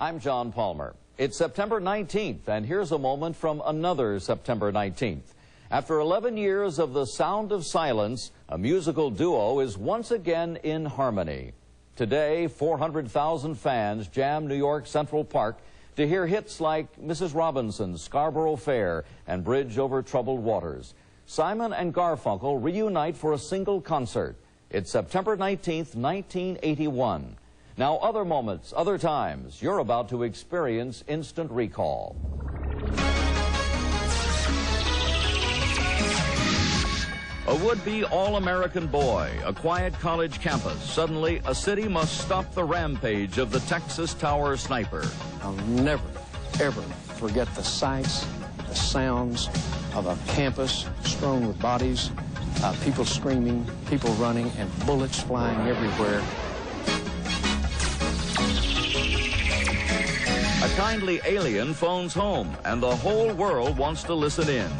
I'm John Palmer. It's September 19th, and here's a moment from another September 19th. After 11 years of The Sound of Silence, a musical duo is once again in harmony. Today, 400,000 fans jam New York Central Park to hear hits like Mrs. Robinson's Scarborough Fair and Bridge Over Troubled Waters. Simon and Garfunkel reunite for a single concert. It's September 19th, 1981. Now, other moments, other times, you're about to experience instant recall. A would-be all-American boy, a quiet college campus. Suddenly, a city must stop the rampage of the Texas Tower sniper. I'll never, ever forget the sights, the sounds of a campus strewn with bodies, people screaming, people running, and bullets flying everywhere. A kindly alien phones home, and the whole world wants to listen in.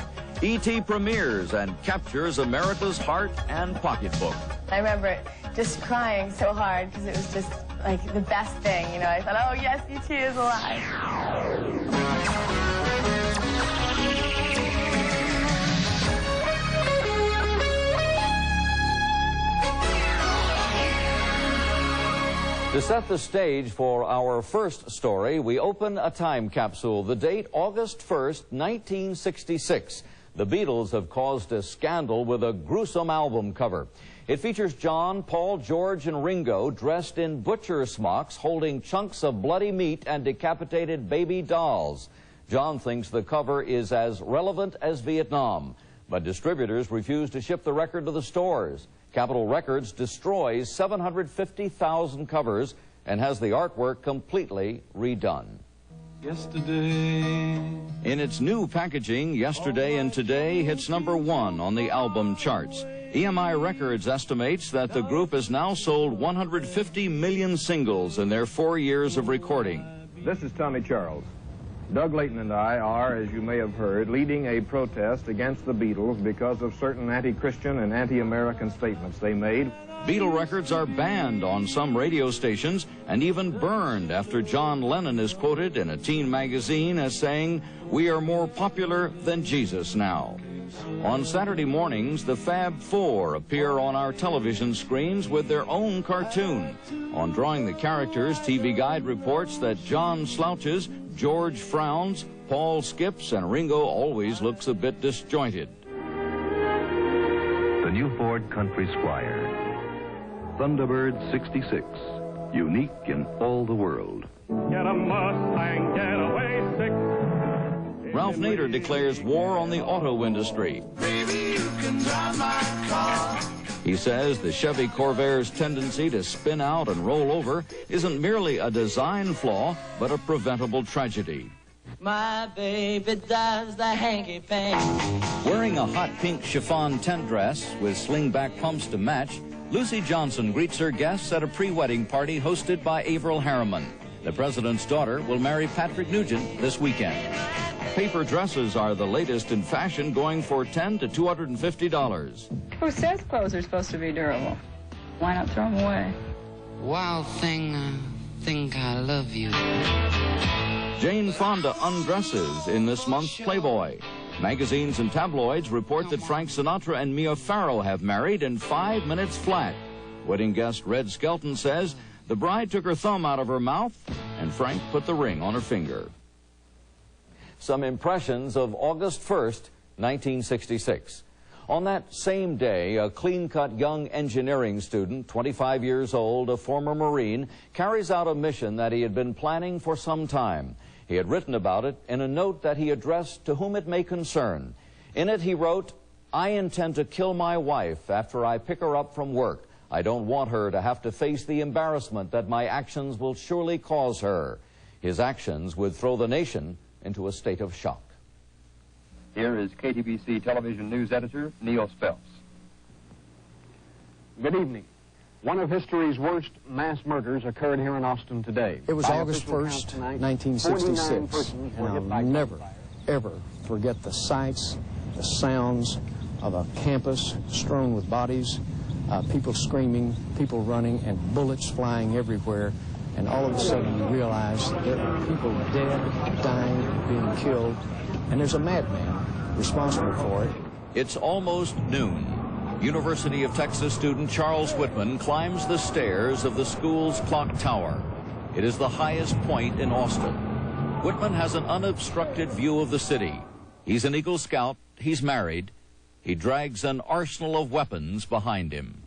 E.T. premieres and captures America's heart and pocketbook. I remember just crying so hard because it was just like the best thing, you know. I thought, oh yes, E.T. is alive. To set the stage for our first story, we open a time capsule. The date, August 1st, 1966. The Beatles have caused a scandal with a gruesome album cover. It features John, Paul, George, and Ringo dressed in butcher smocks, holding chunks of bloody meat and decapitated baby dolls. John thinks the cover is as relevant as Vietnam, but distributors refuse to ship the record to the stores. Capitol Records destroys 750,000 covers and has the artwork completely redone. Yesterday. In its new packaging, Yesterday and Today hits #1 on the album charts. EMI Records estimates that the group has now sold 150 million singles in their 4 years of recording. This is Tommy Charles. Doug Layton and I are, as you may have heard, leading a protest against the Beatles because of certain anti-Christian and anti-American statements they made. Beatle records are banned on some radio stations and even burned after John Lennon is quoted in a teen magazine as saying, "We are more popular than Jesus now." On Saturday mornings, the Fab Four appear on our television screens with their own cartoon. On drawing the characters, TV Guide reports that John slouches, George frowns, Paul skips, and Ringo always looks a bit disjointed. The new Ford Country Squire. Thunderbird 66. Unique in all the world. Get a Mustang, get away sick. Ralph Nader declares war on the auto industry. Baby, you can drive my car. He says the Chevy Corvair's tendency to spin out and roll over isn't merely a design flaw, but a preventable tragedy. My baby does the hanky-panky. Wearing a hot pink chiffon tent dress with sling-back pumps to match, Lucy Johnson greets her guests at a pre-wedding party hosted by Averil Harriman. The president's daughter will marry Patrick Nugent this weekend. Paper dresses are the latest in fashion, going for $10 to $250. Who says clothes are supposed to be durable? Why not throw them away? Wild thing, think I love you. Jane Fonda undresses in this month's Playboy. Magazines and tabloids report that Frank Sinatra and Mia Farrow have married in 5 minutes flat. Wedding guest Red Skelton says the bride took her thumb out of her mouth and Frank put the ring on her finger. Some impressions of August 1st, 1966. On that same day, a clean-cut young engineering student, 25 years old, a former Marine, carries out a mission that he had been planning for some time. He had written about it in a note that he addressed to whom it may concern. In it, he wrote, "I intend to kill my wife after I pick her up from work. I don't want her to have to face the embarrassment that my actions will surely cause her." His actions would throw the nation into a state of shock. Here is KTBC television news editor Neil Speltz. Good evening. One of history's worst mass murders occurred here in Austin today. It was August 1st, 1966, and I'll never, ever forget the sights, the sounds of a campus strewn with bodies, people screaming, people running, and bullets flying everywhere. and all of a sudden you realize there are people dead, dying, being killed, and there's a madman responsible for it. It's almost noon. University of Texas student Charles Whitman climbs the stairs of the school's clock tower. It is the highest point in Austin. Whitman has an unobstructed view of the city. He's an Eagle Scout, he's married. He drags an arsenal of weapons behind him.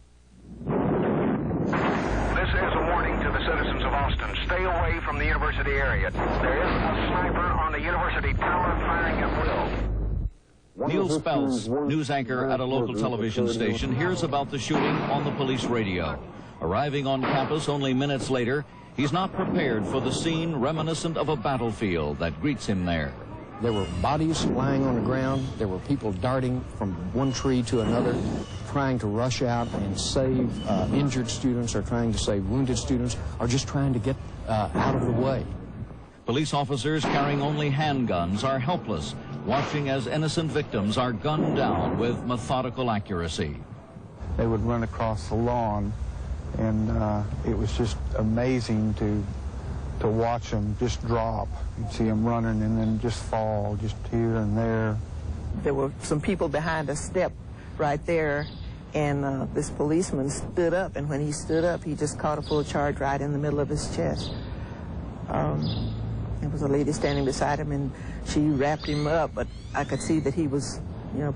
This is a warning to the citizens of Austin. Stay away from the university area. There is a sniper on the university tower firing at will. Neil Speltz, news anchor at a local television station, hears about the shooting on the police radio. Arriving on campus only minutes later, he's not prepared for the scene reminiscent of a battlefield that greets him there. There were bodies lying on the ground. There were people darting from one tree to another, trying to rush out and save injured students, or trying to save wounded students, or just trying to get out of the way. Police officers carrying only handguns are helpless, watching as innocent victims are gunned down with methodical accuracy. They would run across the lawn, and it was just amazing to watch them just drop. You'd see them running and then just fall, just here and there. There were some people behind a step right there, and this policeman stood up, and when he stood up, he just caught a full charge right in the middle of his chest. There was a lady standing beside him, and she wrapped him up, but I could see that he was,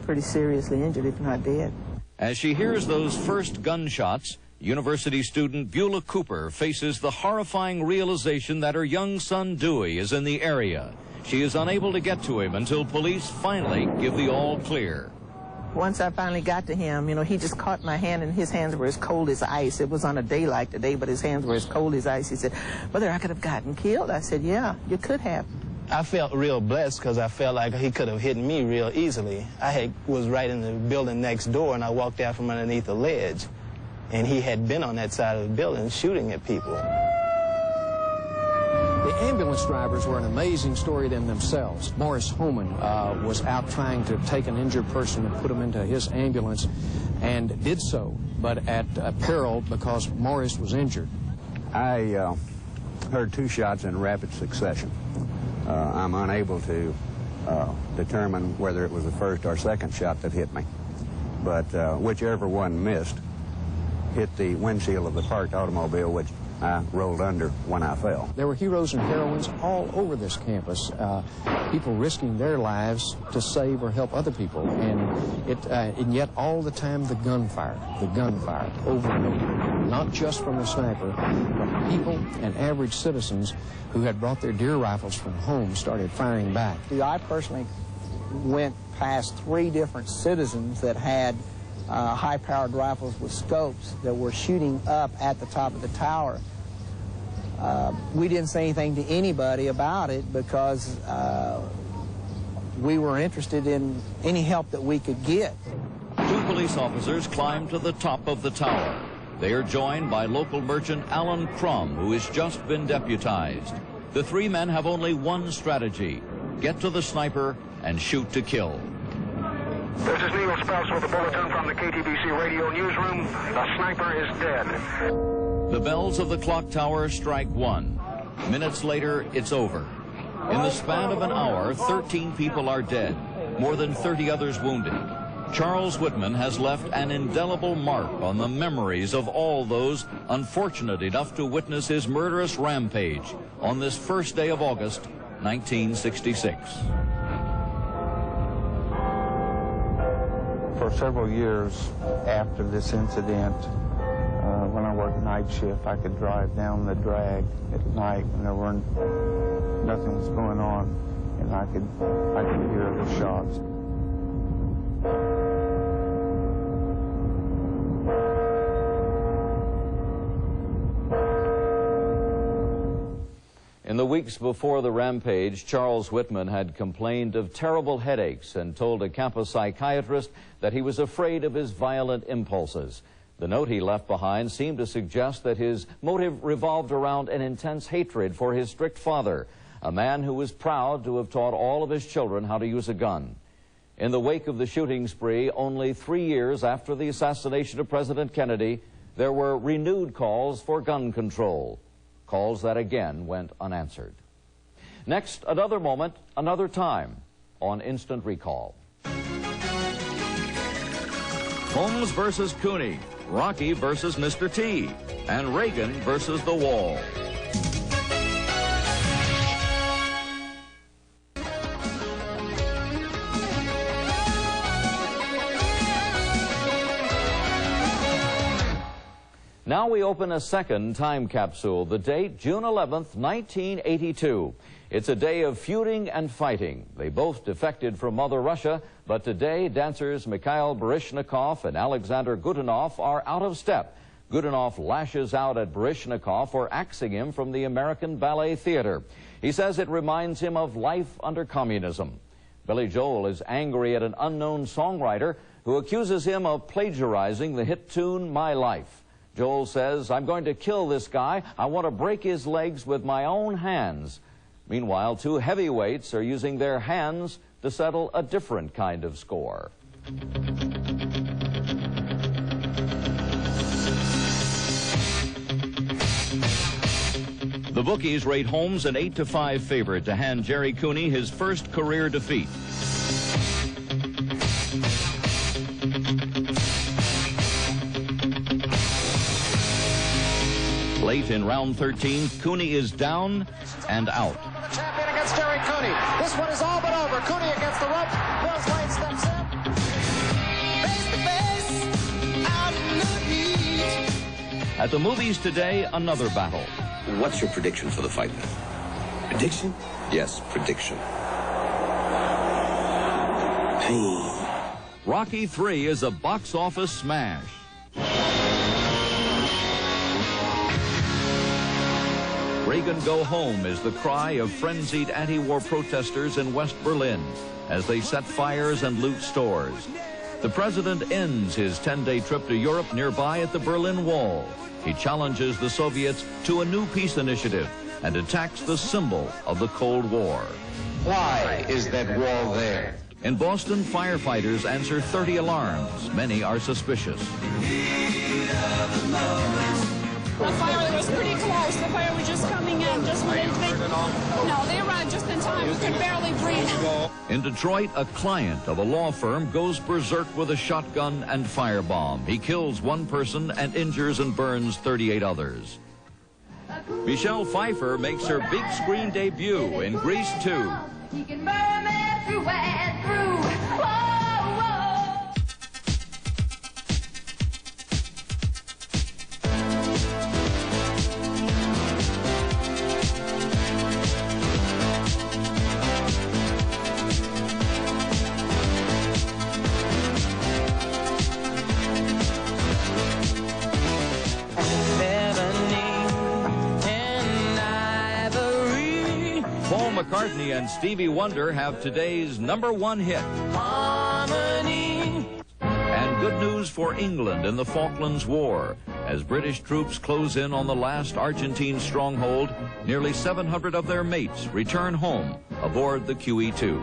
pretty seriously injured, if not dead. As she hears those first gunshots, university student Beulah Cooper faces the horrifying realization that her young son Dewey is in the area. She is unable to get to him until police finally give the all clear. Once I finally got to him, he just caught my hand, and his hands were as cold as ice. It was on a day like today, but his hands were as cold as ice. He said, "Mother, I could have gotten killed." I said, "Yeah, you could have." I felt real blessed because I felt like he could have hit me real easily. I was right in the building next door, and I walked out from underneath a ledge, and he had been on that side of the building shooting at people. The ambulance drivers were an amazing story in themselves. Morris Homan was out trying to take an injured person and put him into his ambulance, and did so, but at peril because Morris was injured. I heard two shots in rapid succession. I'm unable to determine whether it was the first or second shot that hit me, but whichever one missed hit the windshield of the parked automobile, which I rolled under when I fell. There were heroes and heroines all over this campus, people risking their lives to save or help other people, and yet all the time the gunfire, over and over, not just from the sniper, but people and average citizens who had brought their deer rifles from home started firing back. I personally went past 3 different citizens that had high-powered rifles with scopes that were shooting up at the top of the tower. We didn't say anything to anybody about it because we were interested in any help that we could get. 2 police officers climb to the top of the tower. They are joined by local merchant Alan Crum, who has just been deputized. The 3 men have only one strategy: get to the sniper and shoot to kill. This is Neil Speltz with a bulletin from the KTBC radio newsroom. The sniper is dead. The bells of the clock tower strike 1. Minutes later, it's over. In the span of an hour, 13 people are dead, more than 30 others wounded. Charles Whitman has left an indelible mark on the memories of all those unfortunate enough to witness his murderous rampage on this first day of August, 1966. For several years after this incident, when I worked night shift, I could drive down the drag at night when nothing was going on, and I could hear the shots. In the weeks before the rampage, Charles Whitman had complained of terrible headaches and told a campus psychiatrist that he was afraid of his violent impulses. The note he left behind seemed to suggest that his motive revolved around an intense hatred for his strict father, a man who was proud to have taught all of his children how to use a gun. In the wake of the shooting spree, only 3 years after the assassination of President Kennedy, there were renewed calls for gun control. calls that again went unanswered. Next, another moment, another time on Instant Recall. Holmes versus Cooney, Rocky versus Mr. T, and Reagan versus the Wall. Now we open a second time capsule. The date, June 11th, 1982. It's a day of feuding and fighting. They both defected from Mother Russia, but today dancers Mikhail Baryshnikov and Alexander Godunov are out of step. Godunov lashes out at Baryshnikov for axing him from the American Ballet Theater. He says it reminds him of life under communism. Billy Joel is angry at an unknown songwriter who accuses him of plagiarizing the hit tune My Life. Joel says, "I'm going to kill this guy. I want to break his legs with my own hands." Meanwhile, two heavyweights are using their hands to settle a different kind of score. The bookies rate Holmes an 8-5 favorite to hand Jerry Cooney his first career defeat. Late in round 13, Cooney is down and out. Champion against Jerry Cooney. This one is all but over. Cooney against the rope. Mills Lane steps in. Face to face, out in the heat. At the movies today, another battle. What's your prediction for the fight then? Prediction? Yes, prediction. Pain. Rocky III is a box office smash. Reagan Go Home is the cry of frenzied anti-war protesters in West Berlin as they set fires and loot stores. The president ends his 10-day trip to Europe nearby at the Berlin Wall. He challenges the Soviets to a new peace initiative and attacks the symbol of the Cold War. Why is that wall there? In Boston, firefighters answer 30 alarms. Many are suspicious. The fire was pretty close. The fire was just coming in. Just when they arrived just in time. We could barely breathe. In Detroit, a client of a law firm goes berserk with a shotgun and firebomb. He kills one person and injures and burns 38 others. Michelle Pfeiffer makes her big screen debut in Grease 2. He can burn me through and through. Whoa, whoa. McCartney and Stevie Wonder have today's #1 hit. Harmony. And good news for England in the Falklands War. As British troops close in on the last Argentine stronghold, nearly 700 of their mates return home aboard the QE2.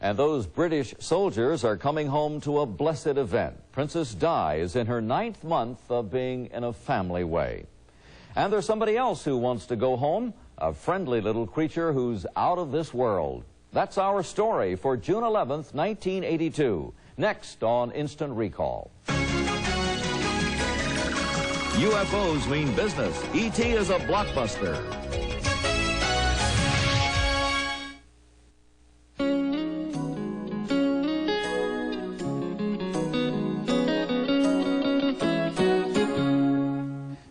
And those British soldiers are coming home to a blessed event. Princess Di is in her 9th month of being in a family way. And there's somebody else who wants to go home, a friendly little creature who's out of this world. That's our story for June 11th, 1982. Next on Instant Recall. UFOs mean business. E.T. is a blockbuster.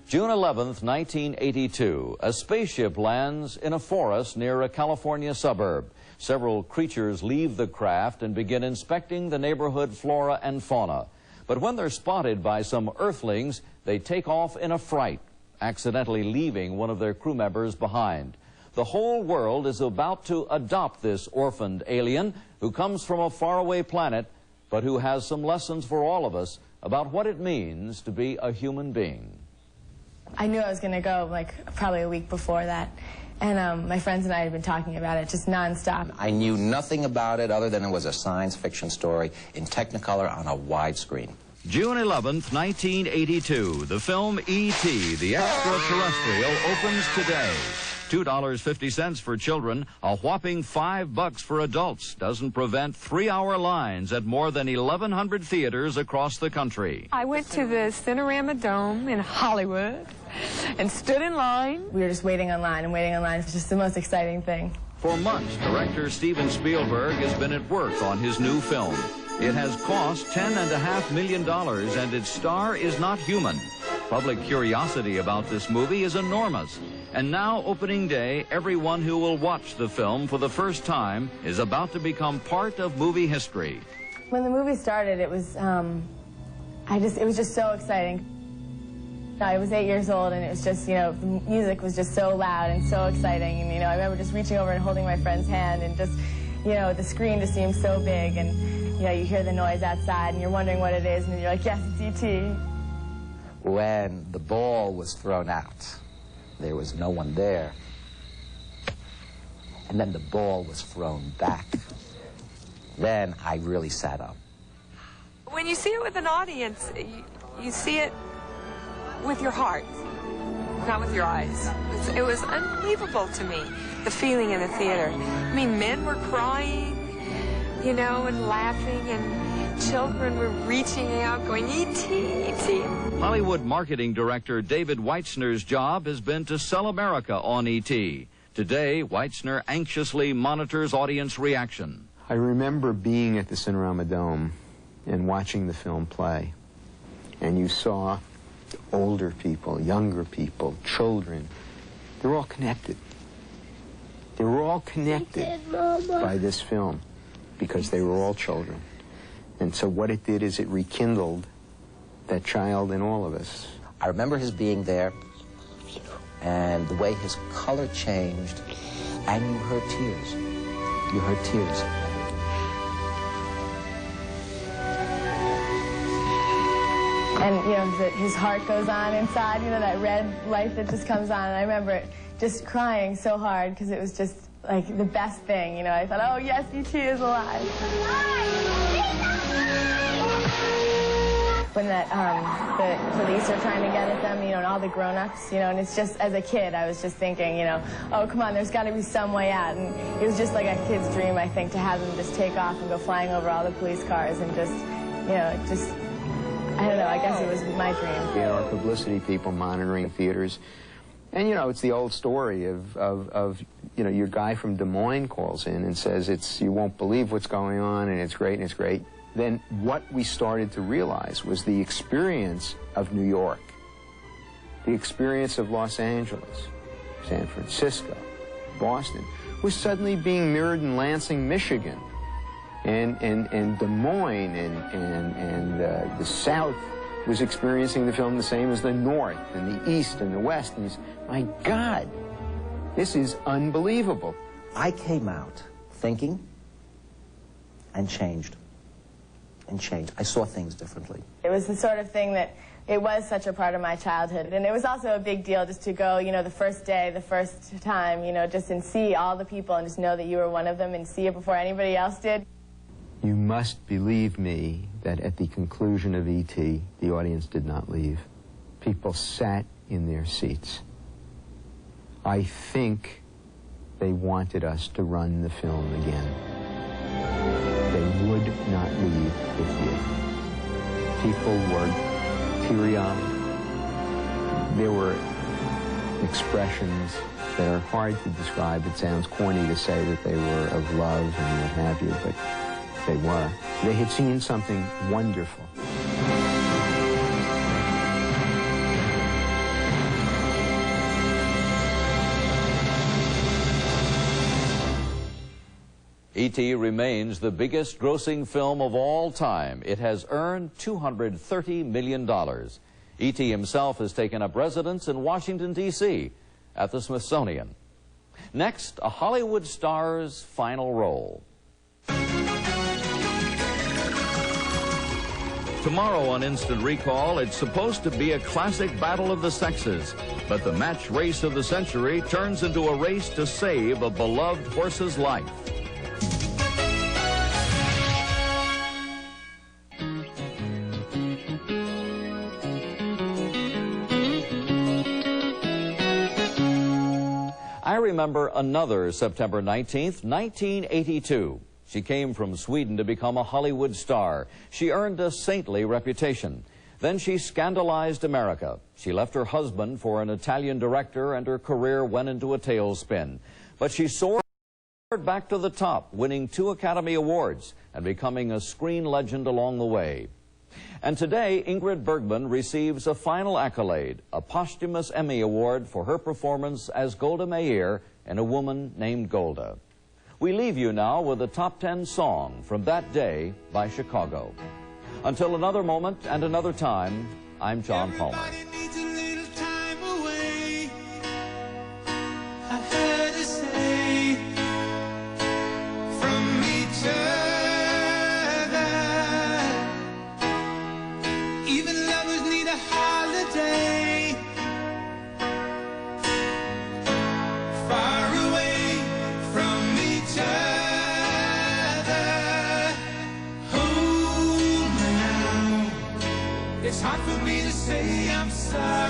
June 11th, 1982, a spaceship lands in a forest near a California suburb. Several creatures leave the craft and begin inspecting the neighborhood flora and fauna. But when they're spotted by some Earthlings, they take off in a fright, accidentally leaving one of their crew members behind. The whole world is about to adopt this orphaned alien who comes from a faraway planet, but who has some lessons for all of us about what it means to be a human being. I knew I was going to go, like, probably a week before that. And my friends and I had been talking about it just nonstop. I knew nothing about it other than it was a science fiction story in Technicolor on a widescreen. June 11th, 1982, the film E.T., the Extraterrestrial, opens today. $2.50 for children, a whopping $5 for adults doesn't prevent 3-hour lines at more than 1,100 theaters across the country. I went to the Cinerama Dome in Hollywood and stood in line. We were just waiting online and waiting online. It's just the most exciting thing. For months, director Steven Spielberg has been at work on his new film. It has cost $10.5 million, and its star is not human. Public curiosity about this movie is enormous. And now, opening day, everyone who will watch the film for the first time is about to become part of movie history. When the movie started, it was just so exciting. I was 8 years old, and it was just, the music was just so loud and so exciting. And, I remember just reaching over and holding my friend's hand, and just, the screen just seemed so big, and, you hear the noise outside, and you're wondering what it is, and then you're like, yes, it's E.T. When the ball was thrown out, there was no one there. And then the ball was thrown back. Then I really sat up. When you see it with an audience, you see it with your heart, not with your eyes. It was unbelievable to me, the feeling in the theater. I mean, men were crying, and laughing, and children were reaching out, going, E.T., E.T. Hollywood marketing director David Weitzner's job has been to sell America on E.T. Today, Weitzner anxiously monitors audience reaction. I remember being at the Cinerama Dome and watching the film play. And you saw older people, younger people, children. They're all connected. They were all connected by this film because they were all children. And so what it did is it rekindled that child in all of us. I remember his being there and the way his color changed, and you heard tears. You heard tears. And, his heart goes on inside, that red light that just comes on. And I remember just crying so hard because it was just, like, the best thing, I thought, oh, yes, E.T. is alive. When the police are trying to get at them, and all the grown-ups, and it's just, as a kid, I was just thinking, oh, come on, there's got to be some way out. And it was just like a kid's dream, I think, to have them just take off and go flying over all the police cars and just, I don't know, I guess it was my dream. We had our publicity people monitoring theaters. And, it's the old story of your guy from Des Moines calls in and says, you won't believe what's going on, and it's great, and it's great. Then what we started to realize was the experience of New York, the experience of Los Angeles, San Francisco, Boston, was suddenly being mirrored in Lansing, Michigan, and Des Moines, and the South was experiencing the film the same as the North, and the East, and the West. And my God, this is unbelievable. I came out thinking and changed. I saw things differently. It was the sort of thing that it was such a part of my childhood. And it was also a big deal just to go, the first day, the first time, just and see all the people and just know that you were one of them and see it before anybody else did. You must believe me that at the conclusion of E.T., the audience did not leave. People sat in their seats. I think they wanted us to run the film again. They would not leave the theater. People were teary-eyed. There were expressions that are hard to describe. It sounds corny to say that they were of love and what have you, but they were. They had seen something wonderful. E.T. remains the biggest grossing film of all time. It has earned $230 million. E.T. himself has taken up residence in Washington, D.C. at the Smithsonian. Next, a Hollywood star's final role. Tomorrow on Instant Recall, it's supposed to be a classic battle of the sexes, but the match race of the century turns into a race to save a beloved horse's life. I remember another September 19th, 1982. She came from Sweden to become a Hollywood star. She earned a saintly reputation. Then she scandalized America. She left her husband for an Italian director, and her career went into a tailspin. But she soared back to the top, winning 2 Academy Awards and becoming a screen legend along the way. And today, Ingrid Bergman receives a final accolade, a posthumous Emmy Award for her performance as Golda Meir in A Woman Named Golda. We leave you now with a top 10 song from that day by Chicago. Until another moment and another time, I'm John Palmer. It's hard for me to say I'm sorry.